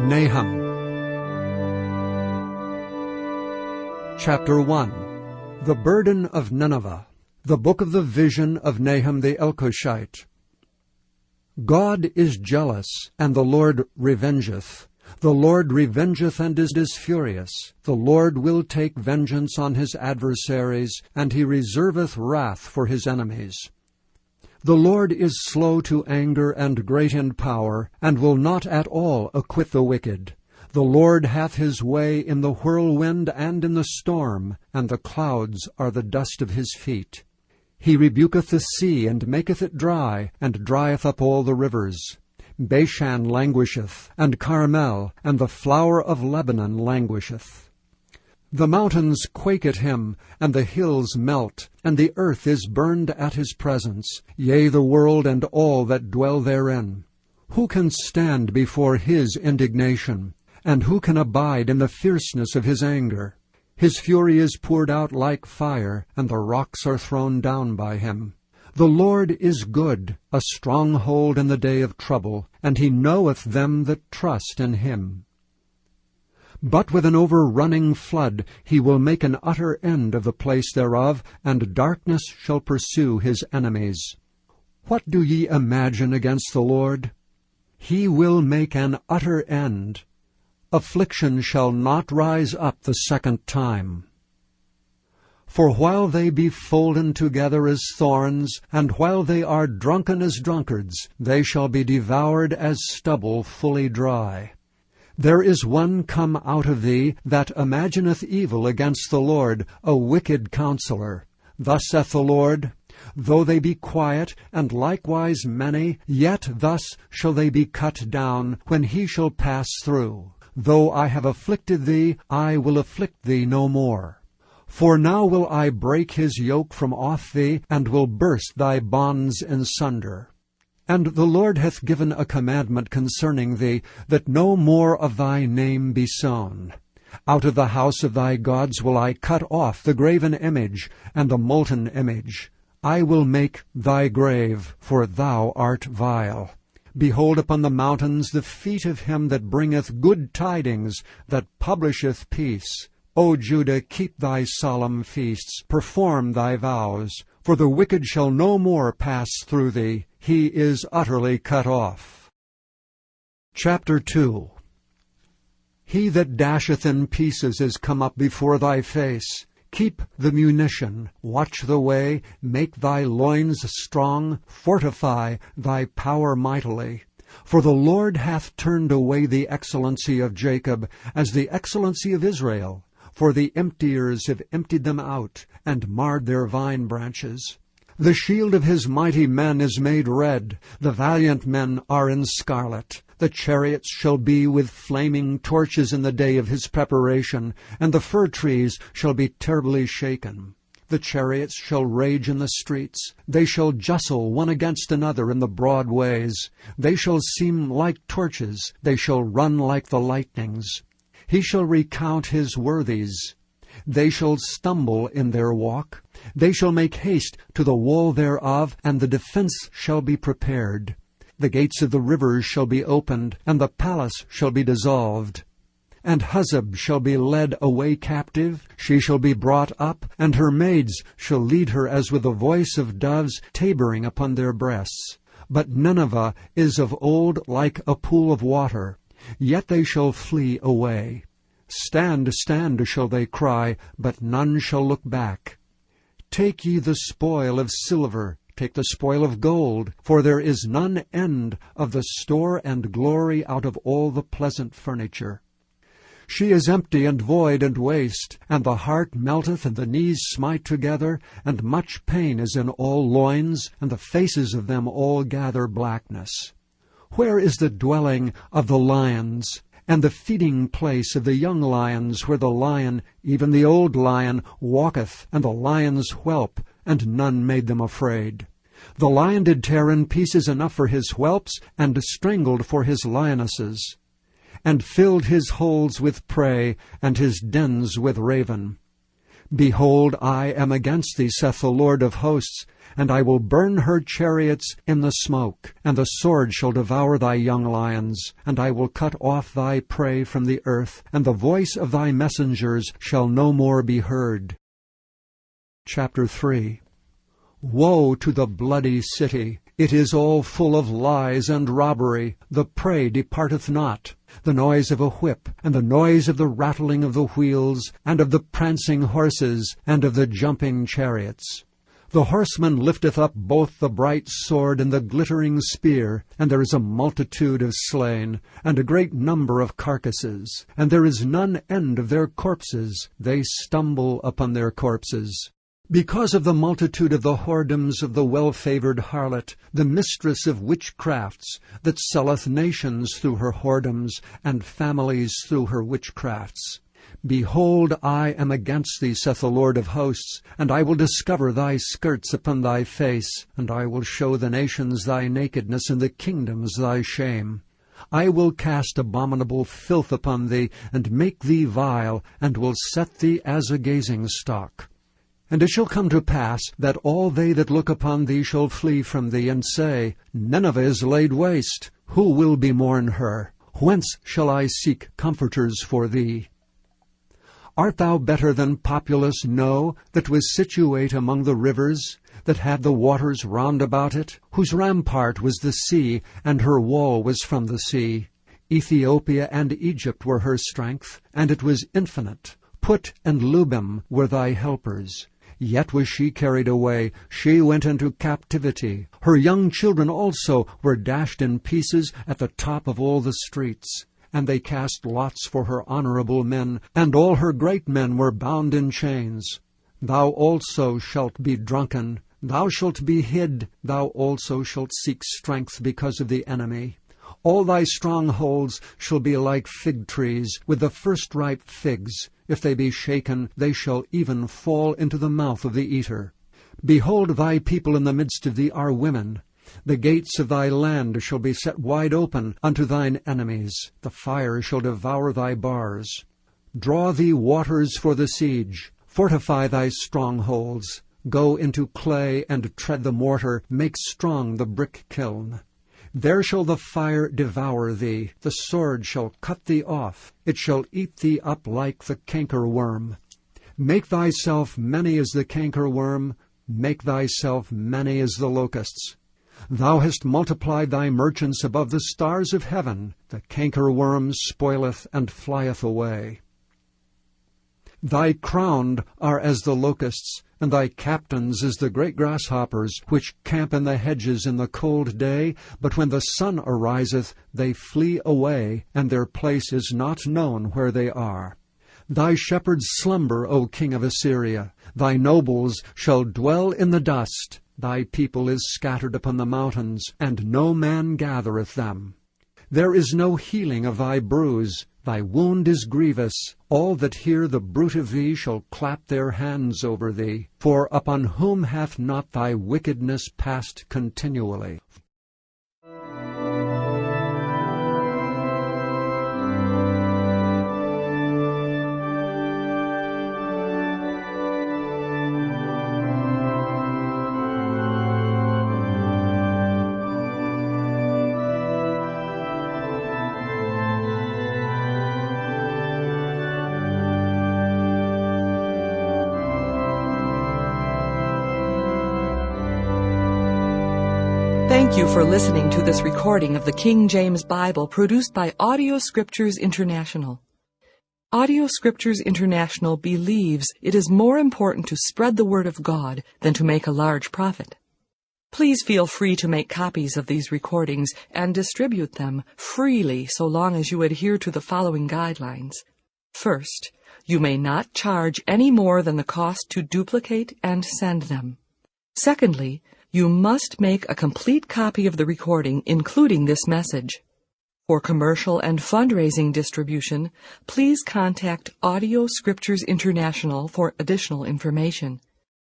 Nahum. Chapter 1. The Burden of Nineveh. The book of the vision of Nahum the Elkoshite. God is jealous, and the Lord revengeth. The Lord revengeth and is furious. The Lord will take vengeance on his adversaries, and he reserveth wrath for his enemies. The Lord is slow to anger and great in power, and will not at all acquit the wicked. The Lord hath his way in the whirlwind and in the storm, and the clouds are the dust of his feet. He rebuketh the sea, and maketh it dry, and drieth up all the rivers. Bashan languisheth, and Carmel, and the flower of Lebanon languisheth. The mountains quake at him, and the hills melt, and the earth is burned at his presence, yea, the world and all that dwell therein. Who can stand before his indignation? And who can abide in the fierceness of his anger? His fury is poured out like fire, and the rocks are thrown down by him. The Lord is good, a stronghold in the day of trouble, and he knoweth them that trust in him. But with an overrunning flood he will make an utter end of the place thereof, and darkness shall pursue his enemies. What do ye imagine against the Lord? He will make an utter end. Affliction shall not rise up the second time. For while they be folden together as thorns, and while they are drunken as drunkards, they shall be devoured as stubble fully dry. There is one come out of thee that imagineth evil against the Lord, a wicked counselor. Thus saith the Lord, though they be quiet, and likewise many, yet thus shall they be cut down, when he shall pass through. Though I have afflicted thee, I will afflict thee no more. For now will I break his yoke from off thee, and will burst thy bonds in sunder. And the Lord hath given a commandment concerning thee, that no more of thy name be sown. Out of the house of thy gods will I cut off the graven image, and the molten image. I will make thy grave, for thou art vile. Behold upon the mountains the feet of him that bringeth good tidings, that publisheth peace. O Judah, keep thy solemn feasts, perform thy vows. For the wicked shall no more pass through thee, he is utterly cut off. Chapter 2. He that dasheth in pieces is come up before thy face. Keep the munition, watch the way, make thy loins strong, fortify thy power mightily. For the Lord hath turned away the excellency of Jacob, as the excellency of Israel. For the emptiers have emptied them out, and marred their vine branches. The shield of his mighty men is made red, the valiant men are in scarlet. The chariots shall be with flaming torches in the day of his preparation, and the fir trees shall be terribly shaken. The chariots shall rage in the streets. They shall justle one against another in the broad ways. They shall seem like torches. They shall run like the lightnings. He shall recount his worthies. They shall stumble in their walk. They shall make haste to the wall thereof, and the defense shall be prepared. The gates of the rivers shall be opened, and the palace shall be dissolved. And Huzzab shall be led away captive. She shall be brought up, and her maids shall lead her as with the voice of doves tabering upon their breasts. But Nineveh is of old like a pool of water, yet they shall flee away. Stand, stand, shall they cry, but none shall look back. Take ye the spoil of silver, take the spoil of gold, for there is none end of the store and glory out of all the pleasant furniture. She is empty and void and waste, and the heart melteth, and the knees smite together, and much pain is in all loins, and the faces of them all gather blackness. Where is the dwelling of the lions, and the feeding place of the young lions, where the lion, even the old lion, walketh, and the lion's whelp, and none made them afraid? The lion did tear in pieces enough for his whelps, and strangled for his lionesses, and filled his holes with prey, and his dens with raven. Behold, I am against thee, saith the Lord of hosts, and I will burn her chariots in the smoke, and the sword shall devour thy young lions, and I will cut off thy prey from the earth, and the voice of thy messengers shall no more be heard. Chapter 3. Woe to the bloody city! It is all full of lies and robbery. The prey departeth not. The noise of a whip, and the noise of the rattling of the wheels, and of the prancing horses, and of the jumping chariots. The horseman lifteth up both the bright sword and the glittering spear, and there is a multitude of slain, and a great number of carcasses, and there is none end of their corpses. They stumble upon their corpses. Because of the multitude of the whoredoms of the well-favored harlot, the mistress of witchcrafts, that selleth nations through her whoredoms, and families through her witchcrafts. Behold, I am against thee, saith the Lord of hosts, and I will discover thy skirts upon thy face, and I will show the nations thy nakedness, and the kingdoms thy shame. I will cast abominable filth upon thee, and make thee vile, and will set thee as a gazing stock. And it shall come to pass that all they that look upon thee shall flee from thee, and say, Nineveh is laid waste. Who will bemourn her? Whence shall I seek comforters for thee? Art thou better than Populus, No, that was situate among the rivers, that had the waters round about it, whose rampart was the sea, and her wall was from the sea? Ethiopia and Egypt were her strength, and it was infinite. Put and Lubim were thy helpers. Yet was she carried away, she went into captivity. Her young children also were dashed in pieces at the top of all the streets. And they cast lots for her honorable men, and all her great men were bound in chains. Thou also shalt be drunken, thou shalt be hid, thou also shalt seek strength because of the enemy. All thy strongholds shall be like fig trees with the first ripe figs. If they be shaken, they shall even fall into the mouth of the eater. Behold, thy people in the midst of thee are women. The gates of thy land shall be set wide open unto thine enemies. The fire shall devour thy bars. Draw thee waters for the siege. Fortify thy strongholds. Go into clay and tread the mortar. Make strong the brick kiln. There shall the fire devour thee, the sword shall cut thee off, it shall eat thee up like the cankerworm. Make thyself many as the cankerworm, make thyself many as the locusts. Thou hast multiplied thy merchants above the stars of heaven, the cankerworm spoileth and flieth away. Thy crowned are as the locusts, and thy captains as the great grasshoppers, which camp in the hedges in the cold day, but when the sun ariseth, they flee away, and their place is not known where they are. Thy shepherds slumber, O king of Assyria. Thy nobles shall dwell in the dust. Thy people is scattered upon the mountains, and no man gathereth them. There is no healing of thy bruise. Thy wound is grievous. All that hear the bruit of thee shall clap their hands over thee. For upon whom hath not thy wickedness passed continually? Thank you for listening to this recording of the King James Bible produced by Audio Scriptures International. Audio Scriptures International believes it is more important to spread the Word of God than to make a large profit. Please feel free to make copies of these recordings and distribute them freely so long as you adhere to the following guidelines. First, you may not charge any more than the cost to duplicate and send them. Secondly, you must make a complete copy of the recording, including this message. For commercial and fundraising distribution, please contact Audio Scriptures International for additional information.